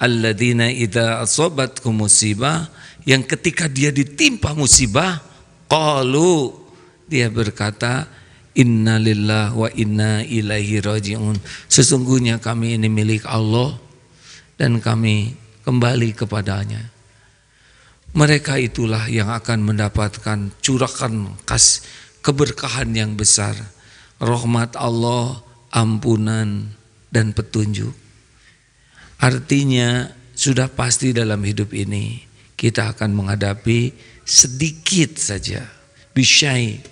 Alladzina idza asabatkum musibah, yang ketika dia ditimpa musibah, qalu, dia berkata, inna lillahi wa inna ilaihi raji'un. Sesungguhnya kami ini milik Allah dan kami kembali kepadanya. Mereka itulah yang akan mendapatkan curahan keberkahan yang besar, rahmat Allah, ampunan dan petunjuk. Artinya sudah pasti dalam hidup ini kita akan menghadapi sedikit saja bisyai.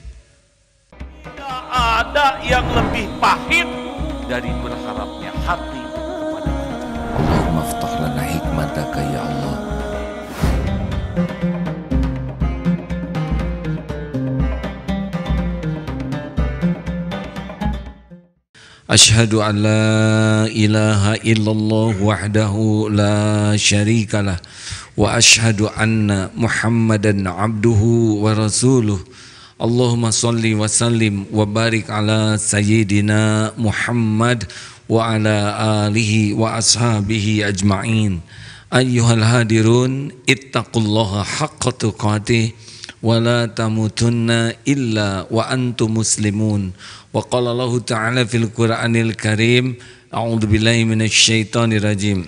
Tidak ada yang lebih pahit dari berharapnya hati kepada kita. Allahumma aftah lana hikmataka ya Allah. Asyhadu an la ilaha illallah wahdahu la syarikalah wa asyhadu anna Muhammadan abduhu wa rasuluh. Allahumma salli wa sallim wa barik ala sayyidina Muhammad wa ala alihi wa ashabihi ajma'in. Ayyuhal hadirun, ittaqullaha haqqa tuqatih wa la tamutunna illa wa antum muslimun. Wa qala Allah ta'ala fil Qur'anil Karim, a'udzu billahi minasy syaithanir rajim.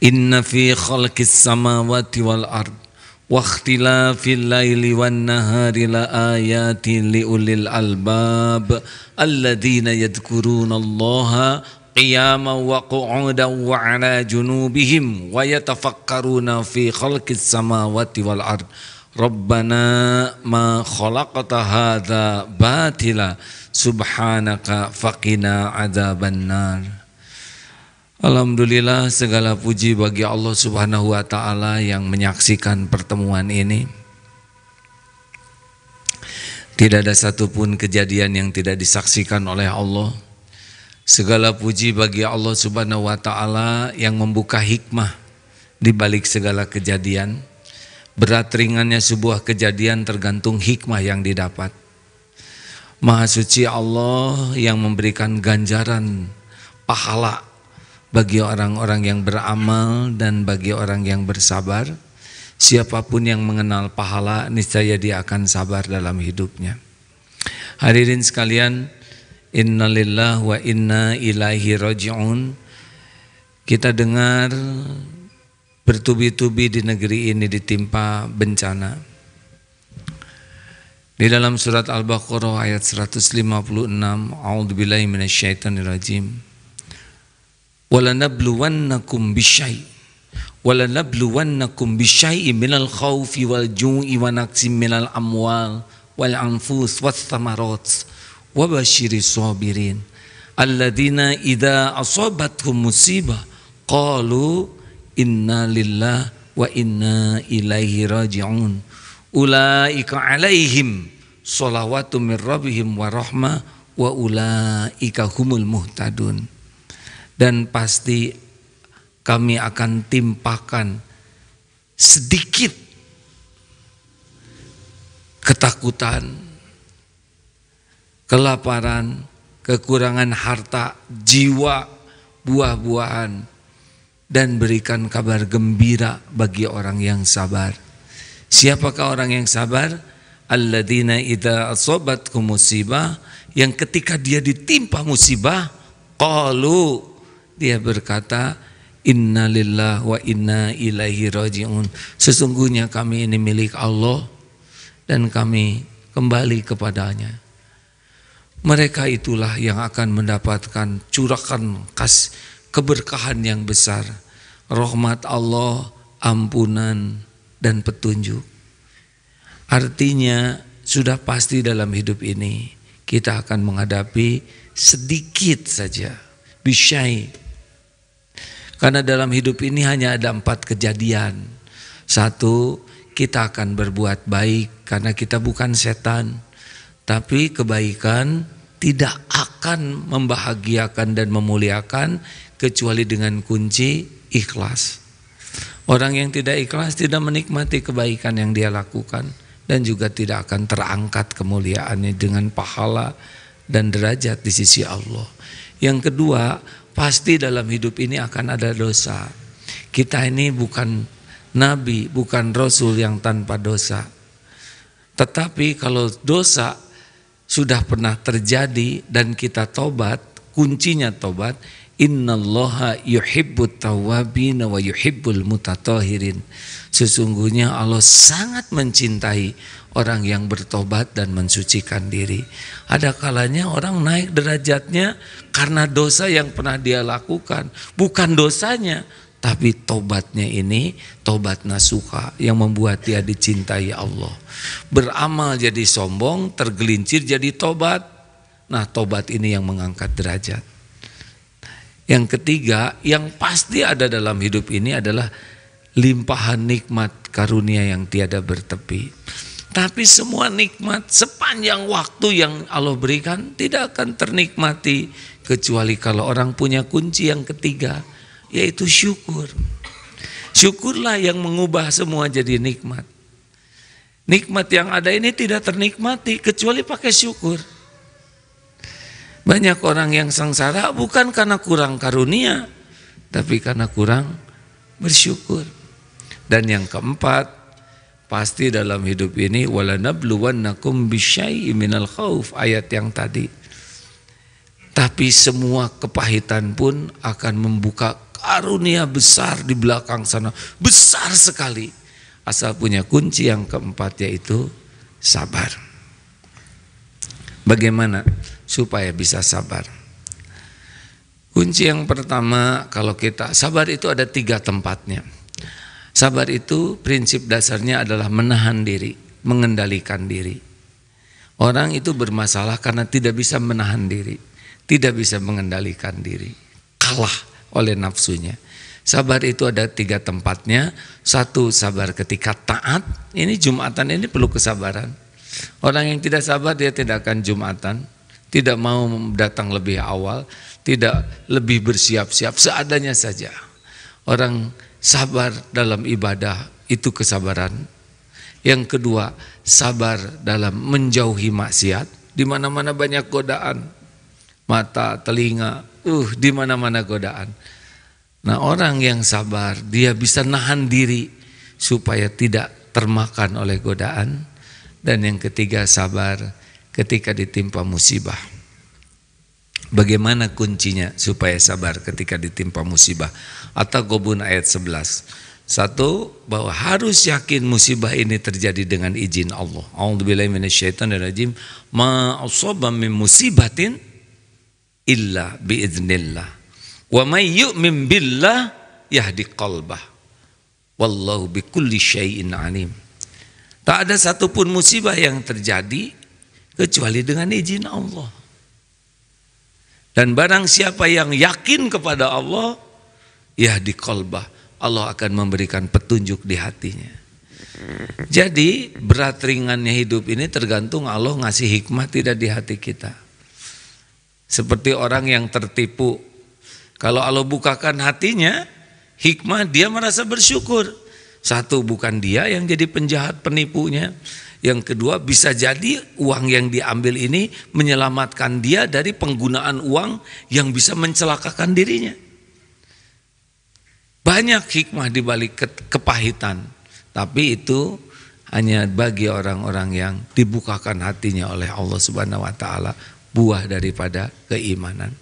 Inna fi khalqis samawati wal ard wa ikhtilafil laili wan nahari la ayatin liulil albab alladzina yadhkuruna Allaha qiyaman wa qu'udan wa 'ala junubihim wa yatafakkaruna fi khalqis samawati wal ard. Rabbana ma khalaqta hadza batila subhanaka faqina adzabannar. Alhamdulillah, segala puji bagi Allah Subhanahu wa taala yang menyaksikan pertemuan ini. Tidak ada satupun kejadian yang tidak disaksikan oleh Allah. Segala puji bagi Allah Subhanahu wa taala yang membuka hikmah di balik segala kejadian. Berat ringannya sebuah kejadian tergantung hikmah yang didapat. Maha suci Allah yang memberikan ganjaran pahala bagi orang-orang yang beramal dan bagi orang yang bersabar. Siapapun yang mengenal pahala, niscaya dia akan sabar dalam hidupnya. Hadirin sekalian, innalillahi wa inna ilaihi raji'un. Kita dengar bertubi-tubi di negeri ini ditimpa bencana. Di dalam surat Al-Baqarah ayat 156, a'udzubillahi minasyaitonir rajim. Walanabluwannakum bisyai'in minal khaufi wal ju'i wa naqsim minal amwal wal anfus wath thamarat wa basyiris sabirin alladzina idza asabathum musibah qalu inna lillahi wa inna ilaihi raji'un. Ulaika alaihim sholawatu min rabbihim wa rahmah wa ulaika humul muhtadun. Dan pasti kami akan timpakan sedikit ketakutan, kelaparan, kekurangan harta, jiwa, buah-buahan, dan berikan kabar gembira bagi orang yang sabar. Siapakah orang yang sabar? Alladzina idza asabatkum musibah, yang ketika dia ditimpa musibah, qalu, dia berkata, inna lillahi wa inna ilaihi raji'un. Sesungguhnya kami ini milik Allah dan kami kembali kepadanya. Mereka itulah yang akan mendapatkan curahan keberkahan yang besar, rahmat Allah, ampunan dan petunjuk. Artinya sudah pasti dalam hidup ini kita akan menghadapi sedikit saja bisyai. Karena dalam hidup ini hanya ada 4 kejadian. 1, kita akan berbuat baik karena kita bukan setan, tapi kebaikan tidak akan membahagiakan dan memuliakan kecuali dengan kunci ikhlas. Orang yang tidak ikhlas tidak menikmati kebaikan yang dia lakukan dan juga tidak akan terangkat kemuliaannya dengan pahala dan derajat di sisi Allah. Yang kedua, pasti dalam hidup ini akan ada dosa. Kita ini bukan nabi, bukan rasul yang tanpa dosa. Tetapi kalau dosa sudah pernah terjadi dan kita tobat, kuncinya tobat. Innallaha yuhibbut tawwabin wa yuhibbul mutatahhirin. Sesungguhnya Allah sangat mencintai orang yang bertobat dan mensucikan diri. Ada kalanya orang naik derajatnya karena dosa yang pernah dia lakukan, bukan dosanya, tapi tobatnya ini tobat nasuha yang membuat dia dicintai Allah. Beramal jadi sombong, tergelincir jadi tobat. Nah, tobat ini yang mengangkat derajat. Yang ketiga, yang pasti ada dalam hidup ini adalah limpahan nikmat karunia yang tiada bertepi. Tapi semua nikmat sepanjang waktu yang Allah berikan tidak akan ternikmati kecuali kalau orang punya kunci yang ketiga, yaitu syukur. Syukurlah yang mengubah semua jadi nikmat. Nikmat yang ada ini tidak ternikmati kecuali pakai syukur. Banyak orang yang sengsara bukan karena kurang karunia, tapi karena kurang bersyukur. Dan yang keempat, pasti dalam hidup ini walanabluwannakum bisyai'im minal khauf, ayat yang tadi. Tapi semua kepahitan pun akan membuka karunia besar di belakang sana, besar sekali. Asal punya kunci yang keempat, yaitu sabar. Bagaimana supaya bisa sabar? Kunci yang pertama, kalau kita sabar itu ada 3 tempatnya. Sabar itu prinsip dasarnya adalah menahan diri, mengendalikan diri. Orang itu bermasalah karena tidak bisa menahan diri, tidak bisa mengendalikan diri, kalah oleh nafsunya. Sabar itu ada 3 tempatnya. 1, sabar ketika taat. Ini Jumatan ini perlu kesabaran. Orang yang tidak sabar dia tidak akan Jumatan, tidak mau datang lebih awal, tidak lebih bersiap-siap, seadanya saja. Orang sabar dalam ibadah itu kesabaran. Yang kedua, sabar dalam menjauhi maksiat. Di mana-mana banyak godaan, mata, telinga, di mana-mana godaan. Nah, orang yang sabar dia bisa nahan diri supaya tidak termakan oleh godaan. Dan yang ketiga, sabar ketika ditimpa musibah. Bagaimana kuncinya supaya sabar ketika ditimpa musibah? At-Taghabun ayat 11. 1, bahwa harus yakin musibah ini terjadi dengan izin Allah. A'udzubillahi minasyaitonirrajim. Ma asaba min musibatin illa biiznillah. Wa may yu'min billah yahdi qalbah. Wallahu bikulli syai'in alim. Tak ada satupun musibah yang terjadi kecuali dengan izin Allah. Dan barang siapa yang yakin kepada Allah, yahdi qalbah, Allah akan memberikan petunjuk di hatinya. Jadi berat ringannya hidup ini tergantung Allah ngasih hikmah tidak di hati kita. Seperti orang yang tertipu, kalau Allah bukakan hatinya, hikmah, dia merasa bersyukur. 1, bukan dia yang jadi penjahat penipunya. Yang kedua, bisa jadi uang yang diambil ini menyelamatkan dia dari penggunaan uang yang bisa mencelakakan dirinya. Banyak hikmah di balik kepahitan, tapi itu hanya bagi orang-orang yang dibukakan hatinya oleh Allah Subhanahu wa taala, buah daripada keimanan.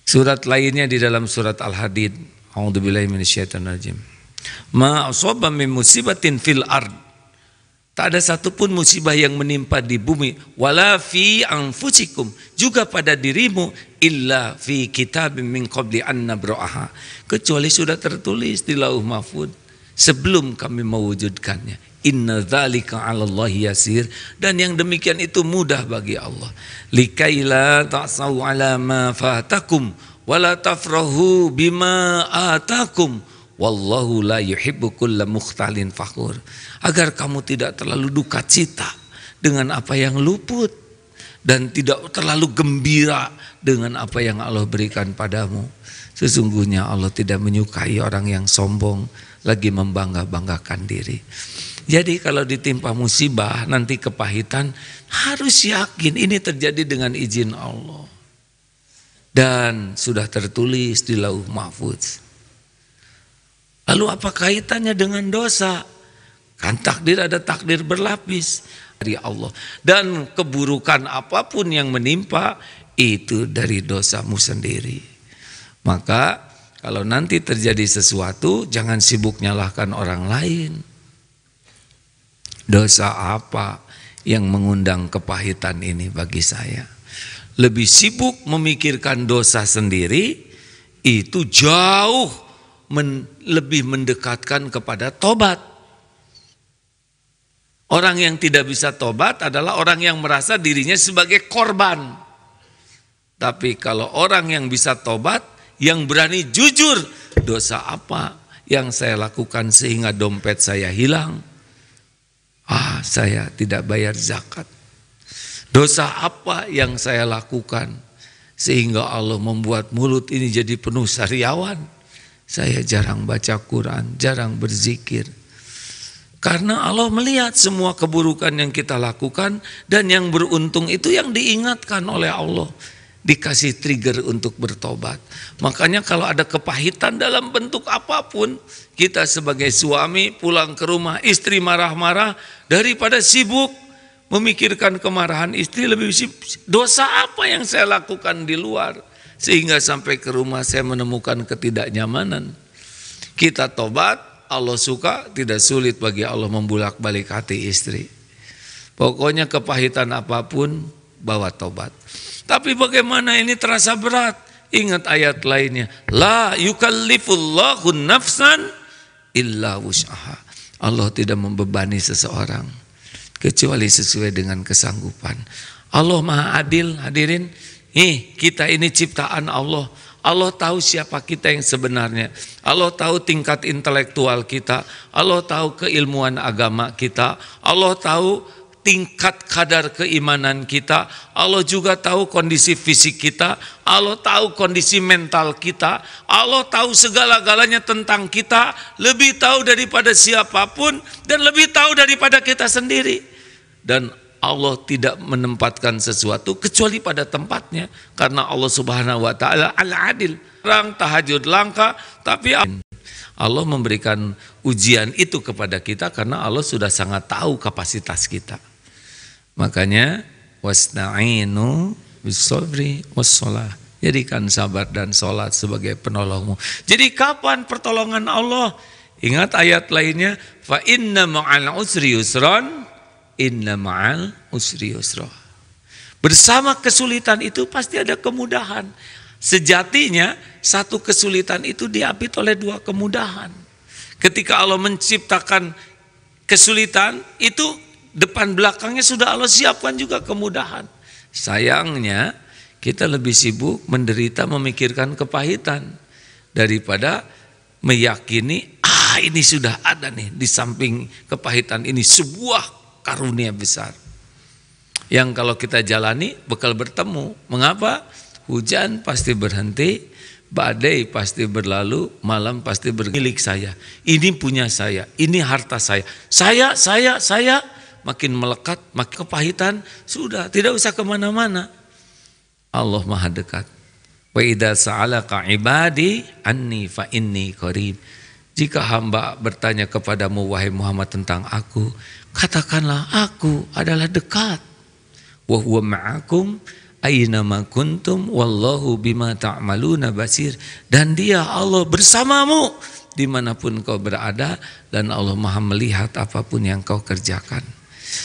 Surat lainnya di dalam surat Al-Hadid, a'udzubillahi minasyaitonirrajim. Ma asaba min musibatin fil ard. Tak ada satupun musibah yang menimpa di bumi, wala fi anfusikum, juga pada dirimu, illa fi kitabim min qabli an nabra'aha, kecuali sudah tertulis di Lauh Mahfuz sebelum kami mewujudkannya. Inna dzalika 'alallahi yasir, dan yang demikian itu mudah bagi Allah. Likaila ta'sau 'ala ma fatakum wala tafrahu bima atakum. Wallahu la yuhibbu kulla mukhtalin fakhur. Agar kamu tidak terlalu duka cita dengan apa yang luput dan tidak terlalu gembira dengan apa yang Allah berikan padamu. Sesungguhnya Allah tidak menyukai orang yang sombong lagi membangga-banggakan diri. Jadi kalau ditimpa musibah, nanti kepahitan, harus yakin ini terjadi dengan izin Allah. Dan sudah tertulis di Lauh Mahfuz. Lalu apa kaitannya dengan dosa? Kan takdir ada takdir berlapis dari Allah. Dan keburukan apapun yang menimpa itu dari dosamu sendiri. Maka kalau nanti terjadi sesuatu, jangan sibuk nyalahkan orang lain. Dosa apa yang mengundang kepahitan ini bagi saya? Lebih sibuk memikirkan dosa sendiri, itu jauh lebih mendekatkan kepada tobat. Orang yang tidak bisa tobat adalah orang yang merasa dirinya sebagai korban. Tapi kalau orang yang bisa tobat, yang berani jujur, dosa apa yang saya lakukan sehingga dompet saya hilang? Saya tidak bayar zakat. Dosa apa yang saya lakukan sehingga Allah membuat mulut ini jadi penuh sariawan? Saya jarang baca Quran, jarang berzikir. Karena Allah melihat semua keburukan yang kita lakukan, dan yang beruntung itu yang diingatkan oleh Allah. Dikasih trigger untuk bertobat. Makanya kalau ada kepahitan dalam bentuk apapun, kita sebagai suami pulang ke rumah, istri marah-marah, daripada sibuk memikirkan kemarahan istri, lebih sibuk, dosa apa yang saya lakukan di luar sehingga sampai ke rumah saya menemukan ketidaknyamanan. Kita tobat, Allah suka, tidak sulit bagi Allah membulak-balik hati istri. Pokoknya kepahitan apapun, bawa tobat. Tapi bagaimana ini terasa berat? Ingat ayat lainnya, la yukallifullahu nafsan illa wus'aha. Allah tidak membebani seseorang kecuali sesuai dengan kesanggupan. Allah Maha Adil, hadirin. Kita ini ciptaan Allah. Allah tahu siapa kita yang sebenarnya. Allah tahu tingkat intelektual kita. Allah tahu keilmuan agama kita. Allah tahu tingkat kadar keimanan kita. Allah juga tahu kondisi fisik kita. Allah tahu kondisi mental kita. Allah tahu segala-galanya tentang kita. Lebih tahu daripada siapapun dan lebih tahu daripada kita sendiri. Dan Allah tidak menempatkan sesuatu kecuali pada tempatnya. Karena Allah Subhanahu wa ta'ala al-adil. Orang tahajud langka, tapi Allah memberikan ujian itu kepada kita karena Allah sudah sangat tahu kapasitas kita. Makanya wasta'inu bis-sabri was-shalah. Jadikan sabar dan sholat sebagai penolongmu. Jadi kapan pertolongan Allah? Ingat ayat lainnya, fa inna ma'al usri yusran, inna ma'al usri yusra. Bersama kesulitan itu pasti ada kemudahan. Sejatinya satu kesulitan itu diapit oleh dua kemudahan. Ketika Allah menciptakan kesulitan, itu depan belakangnya sudah Allah siapkan juga kemudahan. Sayangnya kita lebih sibuk menderita memikirkan kepahitan daripada meyakini ini sudah ada nih di samping kepahitan ini sebuah karunia besar. Yang kalau kita jalani bakal bertemu. Mengapa? Hujan pasti berhenti, badai pasti berlalu, malam pasti milik saya. Ini punya saya, ini harta saya. Saya makin melekat, makin kepahitan, sudah tidak usah kemana-mana. Allah Maha dekat. Wa idza sa'alaka ibadi anni fa inni qarib. Jika hamba bertanya kepadamu wahai Muhammad tentang aku, katakanlah aku adalah dekat. Wa huwa ma'akum aina ma kuntum wallahu bima ta'maluna basir. Dan dia Allah bersamamu dimanapun kau berada, dan Allah Maha melihat apapun yang kau kerjakan.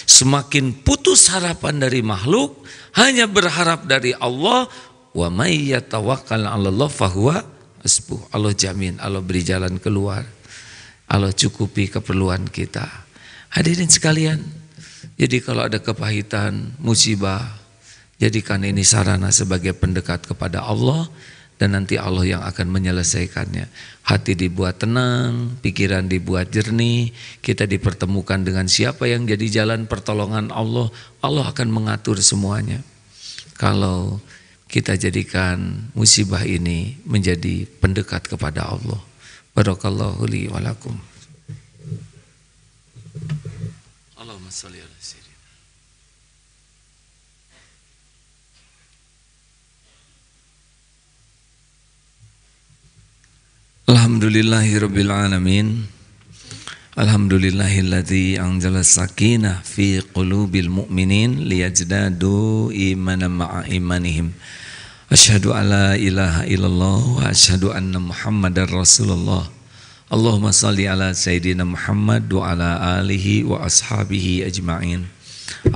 Semakin putus harapan dari makhluk, hanya berharap dari Allah. Wa may yatawakkal 'alallah fahuwa hasbuh. Allah jamin, Allah beri jalan keluar. Allah cukupi keperluan kita. Hadirin sekalian, jadi kalau ada kepahitan, musibah, jadikan ini sarana sebagai pendekat kepada Allah, dan nanti Allah yang akan menyelesaikannya. Hati dibuat tenang, pikiran dibuat jernih, kita dipertemukan dengan siapa yang jadi jalan pertolongan Allah. Allah akan mengatur semuanya. Kalau kita jadikan musibah ini menjadi pendekat kepada Allah. Barakallahu li wa lakum. Allahumma sholli ala sayyidina. Alhamdulillahirabbil alamin. Alhamdulillahilladzi anzala sakinah fi qulubil mu'minin liyazdadu imanan ma'a imanihim. Asyhadu alla ilaha illallah wa asyhadu anna Muhammadar Rasulullah. Allahumma shalli ala sayyidina Muhammad wa ala alihi wa ashabihi ajma'in.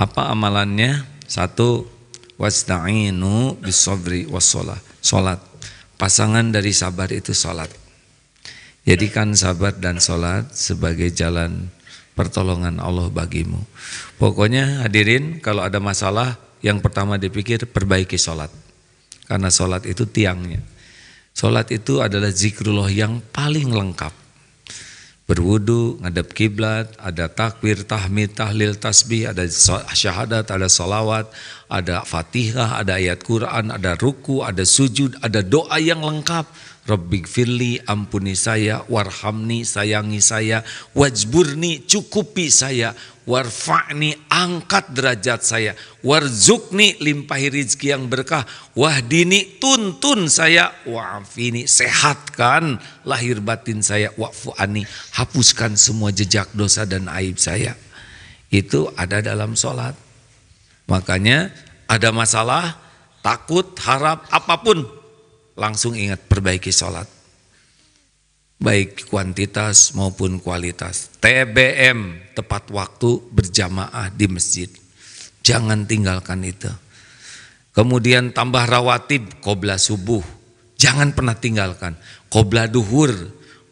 Apa amalannya? 1. Wasta'inu bis-sabri was-shalah. Salat. Pasangan dari sabar itu salat. Jadikan sabar dan salat sebagai jalan pertolongan Allah bagimu. Pokoknya hadirin, kalau ada masalah yang pertama dipikir perbaiki salat. Karena salat itu tiangnya. Salat itu adalah zikrullah yang paling lengkap. Berwudu, ngadep kiblat, ada takbir, tahmid, tahlil, tasbih, ada syahadat, ada salawat, ada fatihah, ada ayat Quran, ada ruku, ada sujud, ada doa yang lengkap. Rabbighfirli, ampuni saya, warhamni, sayangi saya, wajburni, cukupi saya, warfa'ni, angkat derajat saya, warzukni, limpahi rizki yang berkah, wahdini, tuntun saya, wa'afini, sehatkan lahir batin saya, wa'fu'ani, hapuskan semua jejak dosa dan aib saya. Itu ada dalam sholat. Makanya ada masalah, takut, harap, apapun, langsung ingat perbaiki sholat. Baik kuantitas maupun kualitas. TBM, tepat waktu berjamaah di masjid. Jangan tinggalkan itu. Kemudian tambah rawatib, qobla subuh. Jangan pernah tinggalkan. Qobla duhur,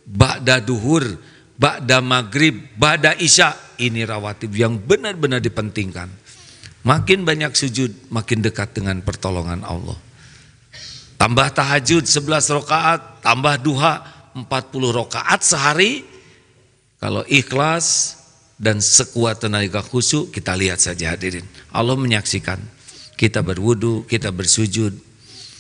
ba'da duhur, ba'da maghrib, ba'da isya. Ini rawatib yang benar-benar dipentingkan. Makin banyak sujud, makin dekat dengan pertolongan Allah. Tambah tahajud 11 rakaat, tambah duha 40 rakaat sehari. Kalau ikhlas dan sekuat tenaga khusyuk, kita lihat saja hadirin. Allah menyaksikan kita berwudu, kita bersujud.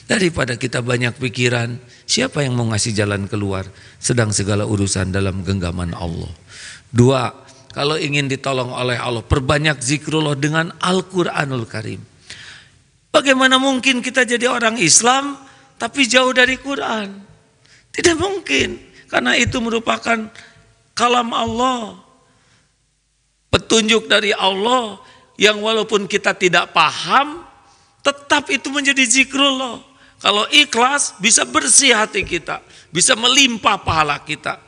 Daripada kita banyak pikiran, siapa yang mau ngasih jalan keluar? Sedang segala urusan dalam genggaman Allah. 2, kalau ingin ditolong oleh Allah, perbanyak zikrullah dengan Al-Quranul Karim. Bagaimana mungkin kita jadi orang Islam tapi jauh dari Quran? Tidak mungkin, karena itu merupakan kalam Allah, petunjuk dari Allah yang walaupun kita tidak paham, tetap itu menjadi zikrullah. Kalau ikhlas bisa bersih hati kita, bisa melimpah pahala kita.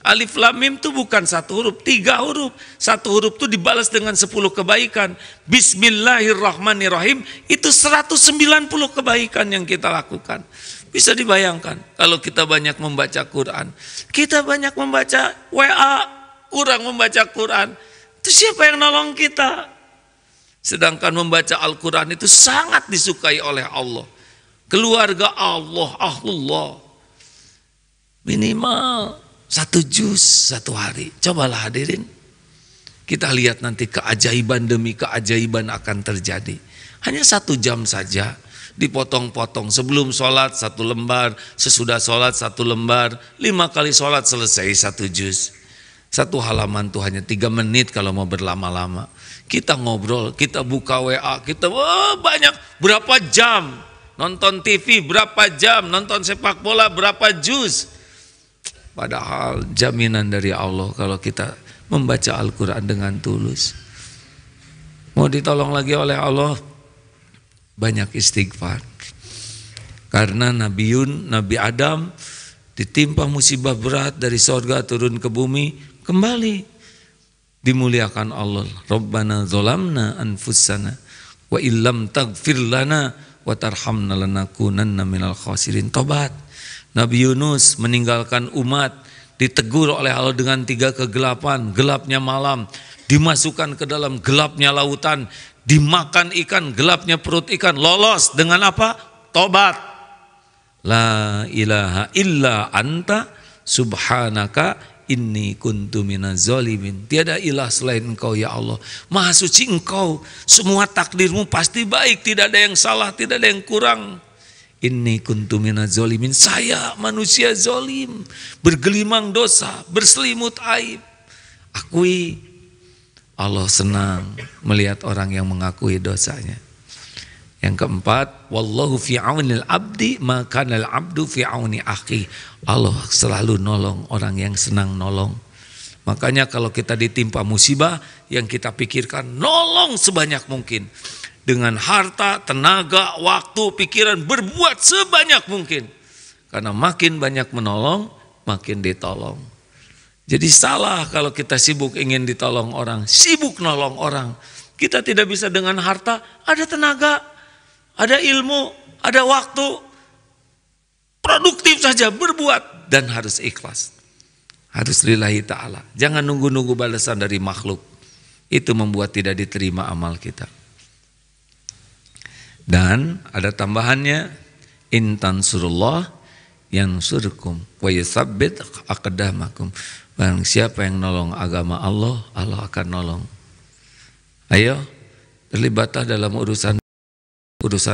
Alif lam mim itu bukan 1 huruf, 3 huruf. 1 huruf itu dibalas dengan 10 kebaikan. Bismillahirrahmanirrahim, itu 190 kebaikan yang kita lakukan. Bisa dibayangkan kalau kita banyak membaca Quran, kita banyak membaca WA, kurang membaca Quran, itu siapa yang nolong kita? Sedangkan membaca Al-Quran itu sangat disukai oleh Allah. Keluarga Allah, ahlullah, minimal 1 juz 1 hari. Cobalah hadirin, kita lihat nanti keajaiban demi keajaiban akan terjadi. Hanya 1 jam saja, dipotong-potong. Sebelum sholat 1 lembar, sesudah sholat 1 lembar, 5 kali sholat selesai 1 juz. 1 halaman tuh hanya 3 menit kalau mau berlama-lama. Kita ngobrol, kita buka WA, kita banyak, berapa jam. Nonton TV berapa jam, nonton sepak bola berapa juz. Padahal jaminan dari Allah kalau kita membaca Al-Quran dengan tulus. Mau ditolong lagi oleh Allah, banyak istighfar. Karena Nabi Adam ditimpa musibah berat dari sorga turun ke bumi, kembali dimuliakan Allah. Rabbana zolamna anfusana wa illam taghfir lana wa tarhamna lanakunanna minal khasirin. Tobat. Nabi Yunus meninggalkan umat, ditegur oleh Allah dengan 3 kegelapan, gelapnya malam, dimasukkan ke dalam gelapnya lautan, dimakan ikan, gelapnya perut ikan, lolos dengan apa? Tobat. La ilaha illa anta subhanaka inni kuntu minaz zalimin. Tiada ilah selain Engkau ya Allah, Maha suci Engkau, semua takdirmu pasti baik, tidak ada yang salah, tidak ada yang kurang. Inni kuntu minaz zalimin, saya manusia zalim, bergelimang dosa, berselimut aib. Akui, Allah senang melihat orang yang mengakui dosanya. Yang keempat, wallahu fi aunil abdi maka al abdu fi auni akhi. Allah selalu nolong orang yang senang nolong. Makanya kalau kita ditimpa musibah, yang kita pikirkan nolong sebanyak mungkin. Dengan harta, tenaga, waktu, pikiran, berbuat sebanyak mungkin. Karena makin banyak menolong, makin ditolong. Jadi salah kalau kita sibuk ingin ditolong orang, sibuk nolong orang. Kita tidak bisa dengan harta, ada tenaga, ada ilmu, ada waktu, produktif saja berbuat dan harus ikhlas. Harus lillahi ta'ala. Jangan nunggu-nunggu balasan dari makhluk. Itu membuat tidak diterima amal kita. Dan ada tambahannya, in tansurullah yansurkum wa yutsabbit aqdamakum. Barang siapa yang nolong agama Allah, Allah akan nolong. Ayo, terlibatlah dalam urusan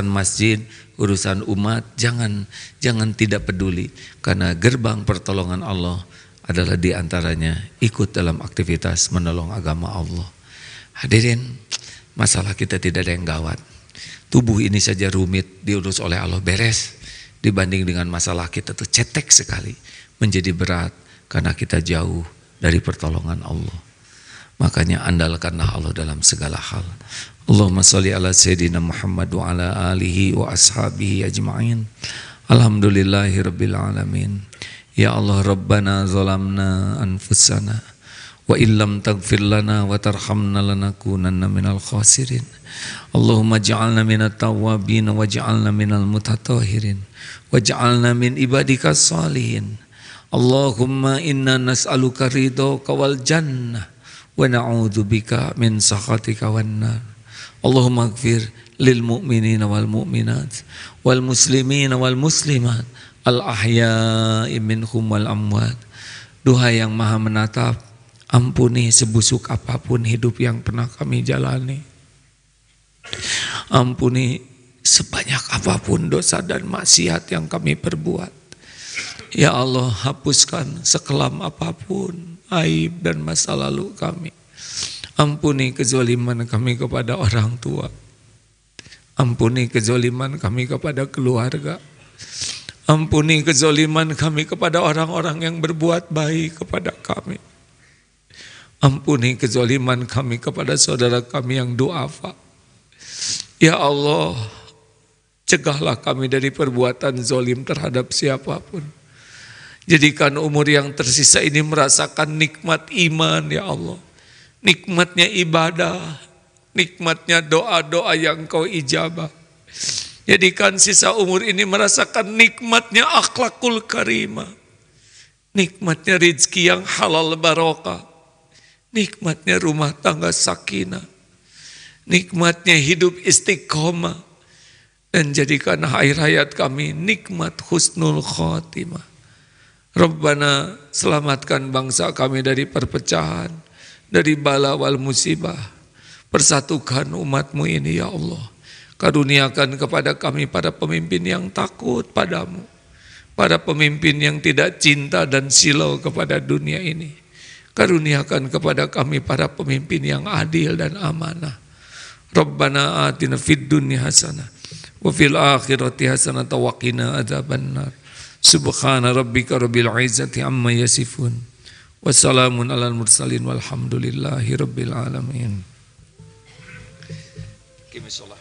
masjid, urusan umat, jangan tidak peduli. Karena gerbang pertolongan Allah adalah diantaranya ikut dalam aktivitas menolong agama Allah. Hadirin, masalah kita tidak ada yang gawat. Tubuh ini saja rumit diurus oleh Allah beres. Dibanding dengan masalah kita tuh cetek sekali. Menjadi berat karena kita jauh dari pertolongan Allah. Makanya andalkanlah Allah dalam segala hal. Allahumma salli ala Sayyidina Muhammad wa ala alihi wa ashabihi ajma'in. Alhamdulillahi rabbil alamin. Ya Allah Rabbana zalamna anfusana wa illam taghfir lana wa tarhamna lanakunanna minal khasirin. Allahumma ja'alna minat tawwabin wa ja'alna minal mutatahhirin wa ja'alna min ibadikas salihin. Allahumma inna nas'aluka ridhaka wal jannah wa na'udzubika min sakhatika wan nar. Allahumma ighfir lil mu'minina wal mu'minat wal muslimina wal muslimat al ahya'i minhum wal amwat. Duha yang maha menatap, ampuni sebusuk apapun hidup yang pernah kami jalani. Ampuni sebanyak apapun dosa dan maksiat yang kami perbuat. Ya Allah, hapuskan sekelam apapun aib dan masa lalu kami. Ampuni kezaliman kami kepada orang tua. Ampuni kezaliman kami kepada keluarga. Ampuni kezaliman kami kepada orang-orang yang berbuat baik kepada kami. Ampuni kezaliman kami kepada saudara kami yang duafa. Ya Allah, cegahlah kami dari perbuatan zalim terhadap siapapun. Jadikan umur yang tersisa ini merasakan nikmat iman, ya Allah. Nikmatnya ibadah, nikmatnya doa-doa yang Kau ijabah. Jadikan sisa umur ini merasakan nikmatnya akhlakul karimah. Nikmatnya rizki yang halal barokah. Nikmatnya rumah tangga sakinah. Nikmatnya hidup istiqomah. Dan jadikan akhir hayat kami nikmat husnul khotimah. Rabbana, selamatkan bangsa kami dari perpecahan, dari bala wal musibah. Persatukan umatmu ini ya Allah. Karuniakan kepada kami para pemimpin yang takut padamu. Para pemimpin yang tidak cinta dan silau kepada dunia ini. Karuniakan kepada kami para pemimpin yang adil dan amanah. Rabbana atina fid dunya hasanah wa fil akhirati hasanah wa qina adzabannar. Subhana rabbika rabbil izzati amma yasifun. Wassalamun alal mursalin walhamdulillahi rabbil alamin. Kimi sholat.